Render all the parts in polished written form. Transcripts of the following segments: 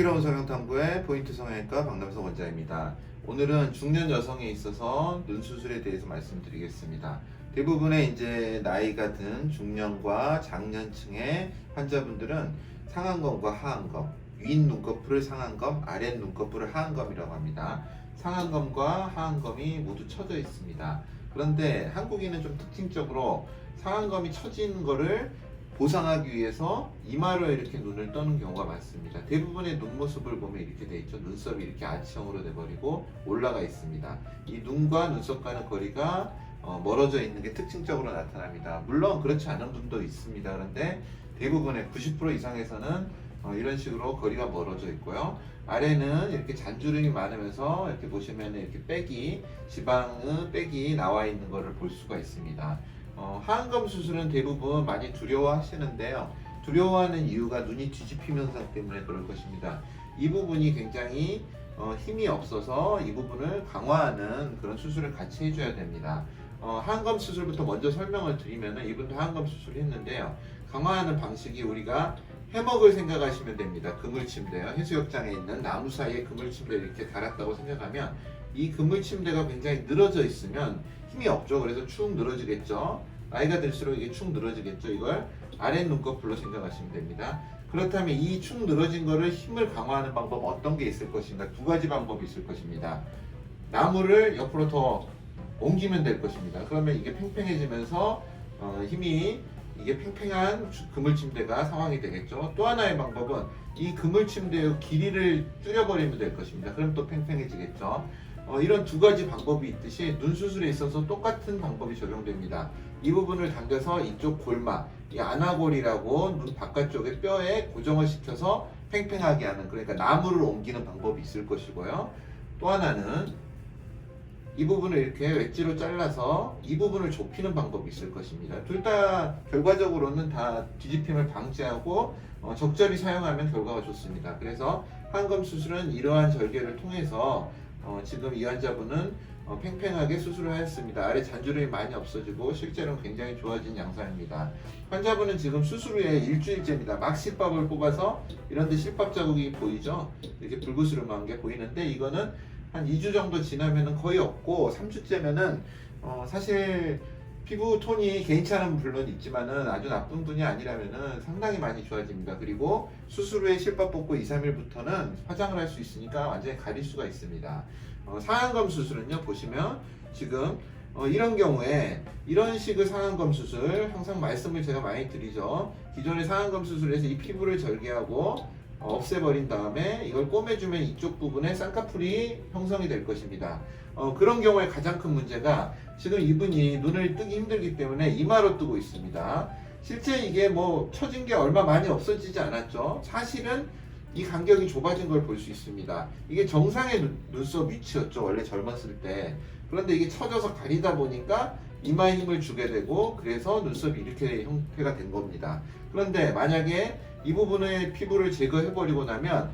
슬기로운 성형탐구의 포인트 성형외과 박남석 원장입니다. 오늘은 중년 여성에 있어서 눈 수술에 대해서 말씀드리겠습니다. 대부분의 이제 나이가 든 중년과 장년층의 환자분들은 상안검과 하안검, 윗 눈꺼풀을 상안검, 아랫 눈꺼풀을 하안검이라고 합니다. 상안검과 하안검이 모두 처져 있습니다. 그런데 한국인은 좀 특징적으로 상안검이 처진 거를 보상하기 위해서 이마로 이렇게 눈을 떠는 경우가 많습니다. 대부분의 눈 모습을 보면 이렇게 돼 있죠. 눈썹이 이렇게 아치형으로 돼버리고 올라가 있습니다. 이 눈과 눈썹과는 거리가 멀어져 있는 게 특징적으로 나타납니다. 물론 그렇지 않은 분도 있습니다. 그런데 대부분의 90% 이상에서는 이런 식으로 거리가 멀어져 있고요. 아래는 이렇게 잔주름이 많으면서 이렇게 보시면 이렇게 지방의 빽이 나와 있는 것을 볼 수가 있습니다. 하안검 수술은 대부분 많이 두려워하시는데요. 두려워하는 이유가 눈이 뒤집힘 현상 때문에 그럴 것입니다. 이 부분이 굉장히 힘이 없어서 이 부분을 강화하는 그런 수술을 같이 해줘야 됩니다. 하안검 수술부터 먼저 설명을 드리면 이분도 하안검 수술을 했는데요. 강화하는 방식이 우리가 해먹을 생각하시면 됩니다. 그물침대요. 해수욕장에 있는 나무 사이에 그물침대를 이렇게 달았다고 생각하면 이 그물침대가 굉장히 늘어져 있으면 힘이 없죠. 그래서 축 늘어지겠죠. 나이가 들수록 이게 축 늘어지겠죠. 이걸 아랫 눈꺼풀로 생각하시면 됩니다. 그렇다면 이 축 늘어진 거를 힘을 강화하는 방법 어떤 게 있을 것인가? 두 가지 방법이 있을 것입니다. 나무를 옆으로 더 옮기면 될 것입니다. 그러면 이게 팽팽해지면서 힘이 이게 팽팽한 그물침대가 상황이 되겠죠. 또 하나의 방법은 이 그물침대의 길이를 줄여버리면 될 것입니다. 그럼 또 팽팽해지겠죠. 이런 두 가지 방법이 있듯이 눈 수술에 있어서 똑같은 방법이 적용됩니다. 이 부분을 당겨서 이쪽 골마, 이 아나골이라고 눈 바깥쪽에 뼈에 고정을 시켜서 팽팽하게 하는, 그러니까 나무를 옮기는 방법이 있을 것이고요. 또 하나는 이 부분을 이렇게 웨지로 잘라서 이 부분을 좁히는 방법이 있을 것입니다. 둘 다 결과적으로는 다 뒤집힘을 방지하고 적절히 사용하면 결과가 좋습니다. 그래서 하안검 수술은 이러한 절개를 통해서 지금 이 환자분은 팽팽하게 수술을 하였습니다. 아래 잔주름이 많이 없어지고 실제로는 굉장히 좋아진 양상입니다. 환자분은 지금 수술 후에 일주일째입니다. 막 실밥을 뽑아서 이런 데 실밥 자국이 보이죠? 이렇게 불그스름한 게 보이는데 이거는 한 2주 정도 지나면은 거의 없고 3주째면은 사실 피부 톤이 개인치 않은 물론 있지만은 아주 나쁜 분이 아니라면은 상당히 많이 좋아집니다. 그리고 수술 후에 실밥 뽑고 2, 3일부터는 화장을 할 수 있으니까 완전히 가릴 수가 있습니다. 상안검 수술은요, 보시면 지금 이런 경우에 이런 식의 상안검 수술 항상 말씀을 제가 많이 드리죠. 기존의 상안검 수술에서 이 피부를 절개하고 없애버린 다음에 이걸 꼬매주면 이쪽 부분에 쌍꺼풀이 형성이 될 것입니다. 그런 경우에 가장 큰 문제가 지금 이분이 눈을 뜨기 힘들기 때문에 이마로 뜨고 있습니다. 실제 이게 뭐 처진 게 얼마 많이 없어지지 않았죠. 사실은 이 간격이 좁아진 걸 볼 수 있습니다. 이게 정상의 눈썹 위치였죠. 원래 젊었을 때. 그런데 이게 처져서 가리다 보니까 이마에 힘을 주게 되고 그래서 눈썹이 이렇게 형태가 된 겁니다. 그런데 만약에 이 부분의 피부를 제거해버리고 나면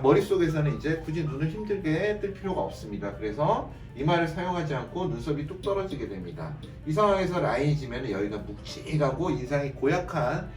머릿속에서는 이제 굳이 눈을 힘들게 뜰 필요가 없습니다. 그래서 이마를 사용하지 않고 눈썹이 뚝 떨어지게 됩니다. 이 상황에서 라인이 지면 여기가 묵직하고 인상이 고약한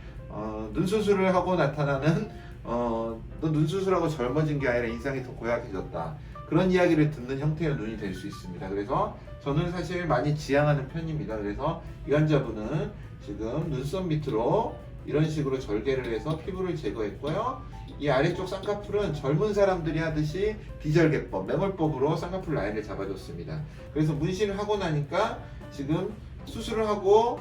눈 수술을 하고 나타나는 너 눈 수술하고 젊어진 게 아니라 인상이 더 고약해졌다. 그런 이야기를 듣는 형태의 눈이 될 수 있습니다. 그래서 저는 사실 많이 지향하는 편입니다. 그래서 이 환자분은 지금 눈썹 밑으로 이런 식으로 절개를 해서 피부를 제거했고요. 이 아래쪽 쌍꺼풀은 젊은 사람들이 하듯이 비절개법, 매몰법으로 쌍꺼풀 라인을 잡아줬습니다. 그래서 문신을 하고 나니까 지금 수술을 하고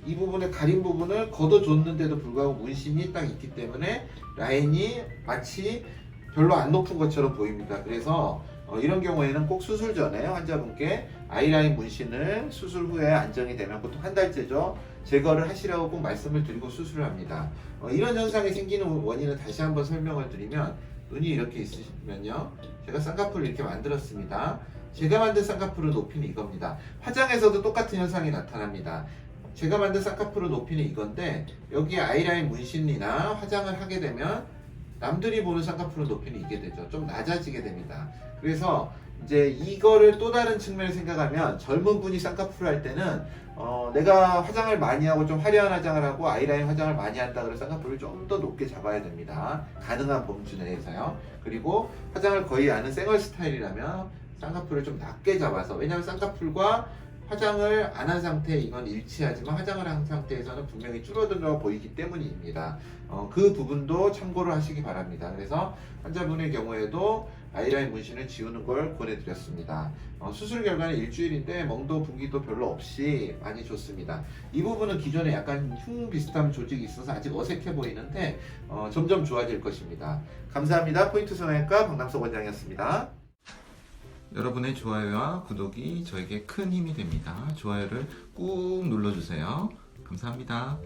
이 부분에 가린 부분을 걷어줬는데도 불구하고 문신이 딱 있기 때문에 라인이 마치 별로 안 높은 것처럼 보입니다. 그래서 이런 경우에는 꼭 수술 전에 환자분께 아이라인 문신을 수술 후에 안정이 되면 보통 한 달째죠. 제거를 하시라고 꼭 말씀을 드리고 수술을 합니다. 이런 현상이 생기는 원인을 다시 한번 설명을 드리면 눈이 이렇게 있으시면요. 제가 쌍꺼풀을 이렇게 만들었습니다. 제가 만든 쌍꺼풀을 높이는 이겁니다. 화장에서도 똑같은 현상이 나타납니다. 제가 만든 쌍꺼풀을 높이는 이건데 여기에 아이라인 문신이나 화장을 하게 되면 남들이 보는 쌍꺼풀을 높이는 이게 되죠. 좀 낮아지게 됩니다. 그래서 이제 이거를 또 다른 측면을 생각하면 젊은 분이 쌍꺼풀 할 때는 내가 화장을 많이 하고 좀 화려한 화장을 하고 아이라인 화장을 많이 한다 그래서 쌍꺼풀을 좀 더 높게 잡아야 됩니다. 가능한 범주 내에서요. 그리고 화장을 거의 안 하는 생얼 스타일이라면 쌍꺼풀을 좀 낮게 잡아서, 왜냐하면 쌍꺼풀과 화장을 안 한 상태 이건 일치하지만 화장을 한 상태에서는 분명히 줄어들어 보이기 때문입니다. 그 부분도 참고를 하시기 바랍니다. 그래서 환자분의 경우에도 아이라인 문신을 지우는 걸 권해드렸습니다. 수술 결과는 일주일인데 멍도 붓기도 별로 없이 많이 좋습니다. 이 부분은 기존에 약간 흉 비슷한 조직이 있어서 아직 어색해 보이는데 점점 좋아질 것입니다. 감사합니다. 포인트 성형외과 박남석 원장이었습니다. 여러분의 좋아요와 구독이 저에게 큰 힘이 됩니다. 좋아요를 꾹 눌러주세요. 감사합니다.